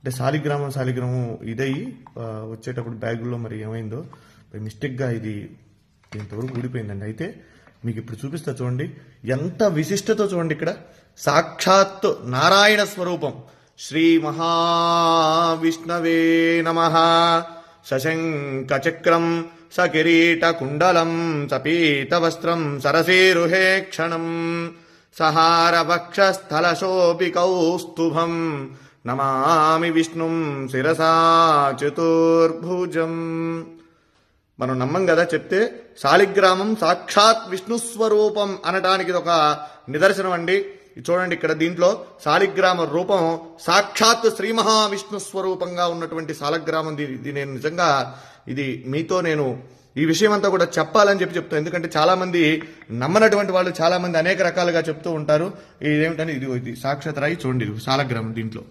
అంటే శాలిగ్రామం ఇదయ్యి వచ్చేటప్పుడు బ్యాగుల్లో మరి ఏమైందో మిస్టేక్గా ఇది ఇంతవరకు ఊడిపోయిందండి. అయితే మీకు ఇప్పుడు చూపిస్తా చూడండి, ఎంత విశిష్టతో చూడండి. ఇక్కడ సాక్షాత్ నారాయణ స్వరూపం శ్రీ మహావిష్ణవే నమః. సశంఖ చక్రం సకిరీట కుండలం సపీత వస్త్రం సరసీరుహే క్షణం సహార వక్షస్థల శోభి కౌస్తుభం నమామి విష్ణుం శిరసా చతుర్భుజం. మనం నమ్మం కదా చెప్తే. శాలిగ్రామం సాక్షాత్ విష్ణు స్వరూపం అనడానికి ఇది ఒక నిదర్శనం అండి. చూడండి ఇక్కడ దీంట్లో శాలిగ్రామ రూపం సాక్షాత్ శ్రీ మహావిష్ణు స్వరూపంగా ఉన్నటువంటి శాలిగ్రామం. ఇది నేను నిజంగా ఇది మీతో నేను ఈ విషయం అంతా కూడా చెప్పాలని చెప్తాను. ఎందుకంటే చాలా మంది నమ్మనటువంటి వాళ్ళు చాలా మంది అనేక రకాలుగా చెప్తూ ఉంటారు. ఇదేమిటని ఇది సాక్షాత్ రాయి చూడండి, ఇది శాలిగ్రామం. దీంట్లో